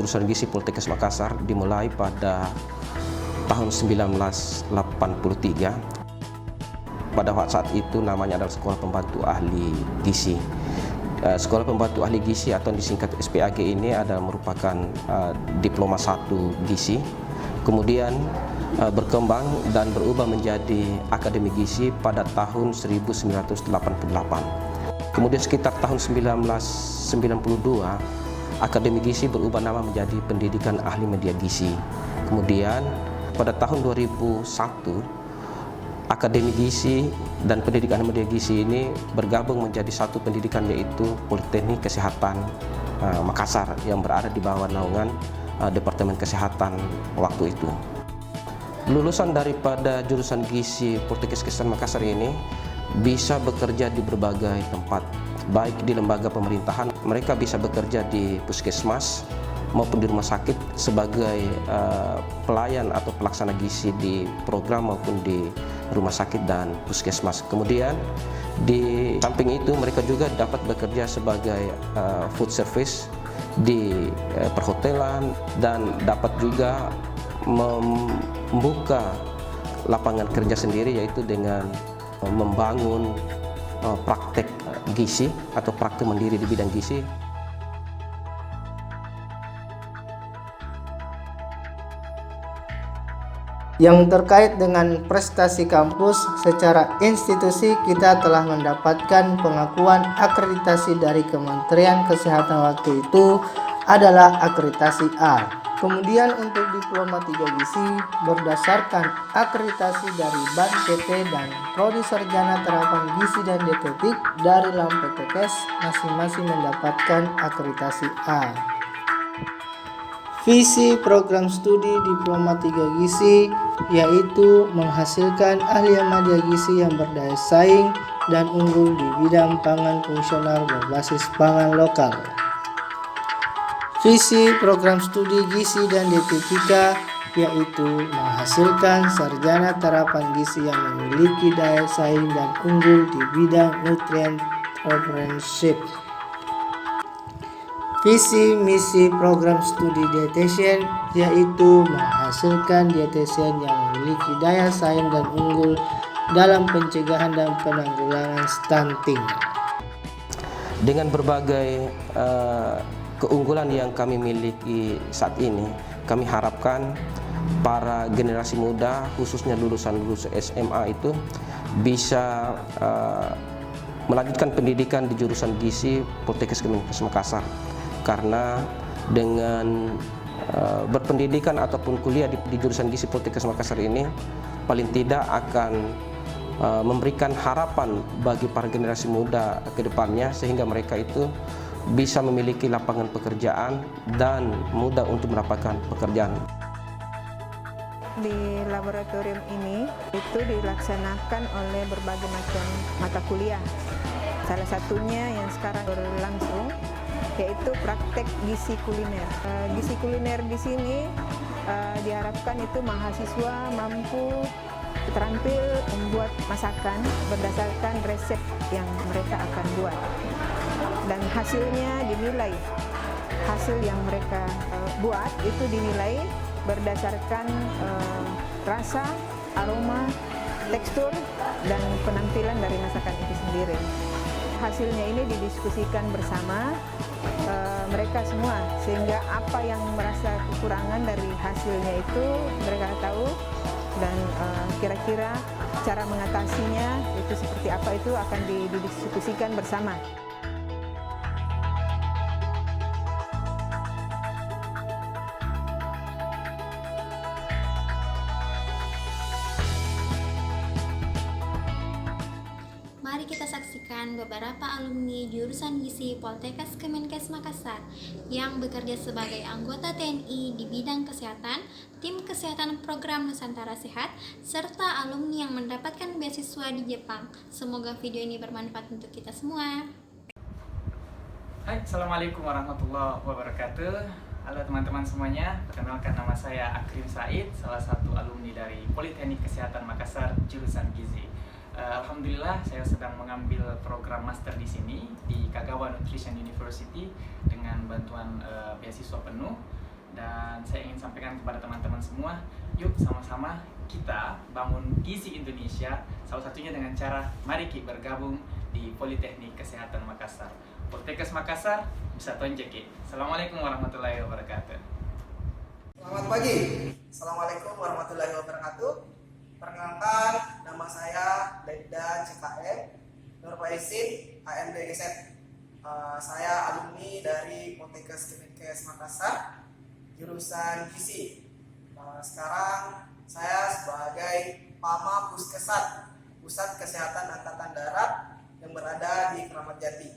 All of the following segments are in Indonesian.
jurusan gizi Poltekkes Makassar dimulai pada tahun 1983. Pada saat itu namanya adalah Sekolah Pembantu Ahli Gizi. Sekolah Pembantu Ahli Gizi atau disingkat SPAG ini adalah merupakan diploma 1 gizi. Kemudian berkembang dan berubah menjadi Akademi Gizi pada tahun 1988. Kemudian sekitar tahun 1992, Akademi Gizi berubah nama menjadi Pendidikan Ahli Media Gizi. Kemudian pada tahun 2001, Akademi Gizi dan Pendidikan Media Gizi ini bergabung menjadi satu pendidikan, yaitu Politeknik Kesehatan Makassar yang berada di bawah naungan Departemen Kesehatan waktu itu. Lulusan daripada jurusan gizi Poltekkes Kesehatan Makassar ini bisa bekerja di berbagai tempat, baik di lembaga pemerintahan, mereka bisa bekerja di puskesmas maupun di rumah sakit sebagai pelayan atau pelaksana gizi di program maupun di rumah sakit dan puskesmas. Kemudian di samping itu mereka juga dapat bekerja sebagai food service di perhotelan dan dapat juga membuka lapangan kerja sendiri, yaitu dengan membangun praktek gizi atau praktek mandiri di bidang gizi. Yang terkait dengan prestasi kampus, secara institusi kita telah mendapatkan pengakuan akreditasi dari Kementerian Kesehatan waktu itu adalah akreditasi A. Kemudian untuk diploma 3 gizi berdasarkan akreditasi dari BAN PT dan Prodi Sarjana Terapan Gizi dan Dietetik dari Poltekkes masing-masing mendapatkan akreditasi A. Visi program studi diploma 3 gizi yaitu menghasilkan ahli media gizi yang berdaya saing dan unggul di bidang pangan fungsional berbasis pangan lokal. Visi program studi gizi dan dietetika yaitu menghasilkan sarjana terapan gizi yang memiliki daya saing dan unggul di bidang nutrient comprehensive. Visi misi program studi dietitian yaitu menghasilkan dietitian yang memiliki daya saing dan unggul dalam pencegahan dan penanggulangan stunting. Dengan berbagai keunggulan yang kami miliki saat ini, kami harapkan para generasi muda, khususnya lulusan SMA itu bisa melanjutkan pendidikan di jurusan gizi Poltekkes Makassar. Karena dengan berpendidikan ataupun kuliah di jurusan gizi Poltekkes Makassar ini paling tidak akan memberikan harapan bagi para generasi muda ke depannya, sehingga mereka itu bisa memiliki lapangan pekerjaan dan mudah untuk mendapatkan pekerjaan. Di laboratorium ini itu dilaksanakan oleh berbagai macam mata kuliah. Salah satunya yang sekarang berlangsung yaitu praktek gizi kuliner. Gizi kuliner di sini diharapkan itu mahasiswa mampu terampil membuat masakan berdasarkan resep yang mereka akan buat, dan hasilnya dinilai. Hasil yang mereka buat itu dinilai berdasarkan rasa, aroma, tekstur, dan penampilan dari masakan itu sendiri. Hasilnya ini didiskusikan bersama mereka semua, sehingga apa yang merasa kekurangan dari hasilnya itu mereka tahu, dan kira-kira cara mengatasinya itu seperti apa itu akan didiskusikan bersama. Mari kita saksikan beberapa alumni jurusan gizi Poltekkes Kemenkes Makassar yang bekerja sebagai anggota TNI di bidang kesehatan, tim kesehatan program Nusantara Sehat, serta alumni yang mendapatkan beasiswa di Jepang. Semoga video ini bermanfaat untuk kita semua. Hai, Assalamualaikum warahmatullahi wabarakatuh. Halo teman-teman semuanya, perkenalkan nama saya Akrim Said, salah satu alumni dari Politeknik Kesehatan Makassar, jurusan gizi. Alhamdulillah saya sedang mengambil program master di sini di Kagawa Nutrition University dengan bantuan beasiswa penuh. Dan saya ingin sampaikan kepada teman-teman semua, yuk sama-sama kita bangun gizi Indonesia, salah satunya dengan cara mari kita bergabung di Politeknik Kesehatan Makassar. Poltekkes Makassar bisa tonjeki. Assalamualaikum warahmatullahi wabarakatuh. Selamat pagi. Assalamualaikum warahmatullahi wabarakatuh. Perkenalkan, nama saya Ledda CKM Nur Faisin, AMDGZ. Saya alumni dari Poltekkes Kemenkes Makassar, jurusan gizi. Sekarang saya sebagai Pama Puskesat, Pusat Kesehatan Angkatan Darat yang berada di Kramat Jati.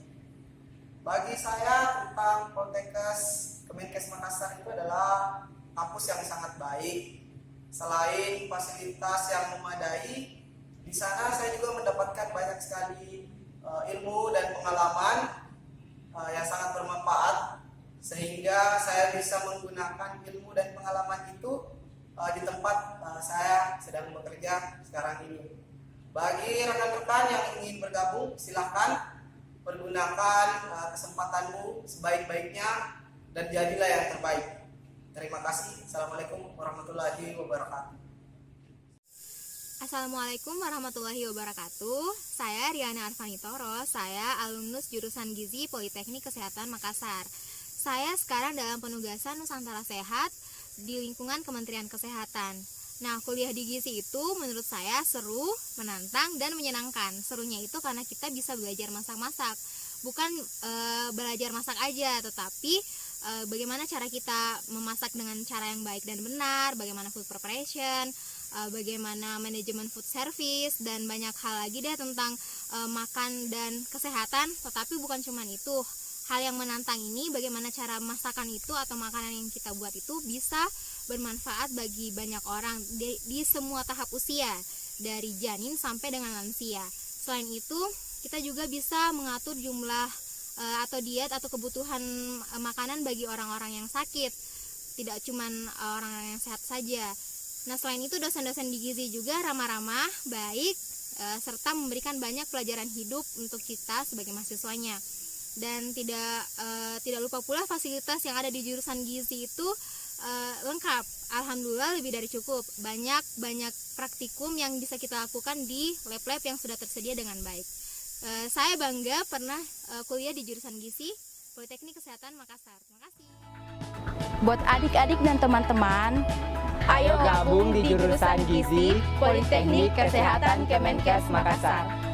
Bagi saya tentang Poltekkes Kemenkes Makassar itu adalah kampus yang sangat baik. Selain fasilitas yang memadai, di sana saya juga mendapatkan banyak sekali ilmu dan pengalaman yang sangat bermanfaat, sehingga saya bisa menggunakan ilmu dan pengalaman itu di tempat saya sedang bekerja sekarang ini. Bagi rekan-rekan yang ingin bergabung, silahkan pergunakan kesempatanmu sebaik-baiknya dan jadilah yang terbaik. Terima kasih. Assalamualaikum warahmatullahi wabarakatuh. Assalamualaikum warahmatullahi wabarakatuh. Saya Riana Arvanitoro, saya alumnus jurusan Gizi Politeknik Kesehatan Makassar. Saya sekarang dalam penugasan Nusantara Sehat di lingkungan Kementerian Kesehatan. Nah, kuliah di gizi itu menurut saya seru, menantang, dan menyenangkan. Serunya itu karena kita bisa belajar masak-masak. Bukan belajar masak aja, tetapi bagaimana cara kita memasak dengan cara yang baik dan benar, bagaimana food preparation, bagaimana manajemen food service, dan banyak hal lagi deh tentang makan dan kesehatan. Tetapi bukan cuma itu. Hal yang menantang ini, bagaimana cara masakan itu atau makanan yang kita buat itu bisa bermanfaat bagi banyak orang di semua tahap usia, dari janin sampai dengan lansia. Selain itu, kita juga bisa mengatur jumlah atau diet atau kebutuhan makanan bagi orang-orang yang sakit, tidak cuma orang-orang yang sehat saja. Nah, selain itu dosen-dosen di gizi juga ramah-ramah, baik, serta memberikan banyak pelajaran hidup untuk kita sebagai mahasiswanya. Dan tidak lupa pula fasilitas yang ada di jurusan gizi itu lengkap. Alhamdulillah lebih dari cukup. Banyak praktikum yang bisa kita lakukan di lab-lab yang sudah tersedia dengan baik. Saya bangga pernah kuliah di jurusan gizi Politeknik Kesehatan Makassar. Terima kasih. Buat adik-adik dan teman-teman, ayo gabung di jurusan gizi Politeknik Kesehatan Kemenkes Makassar.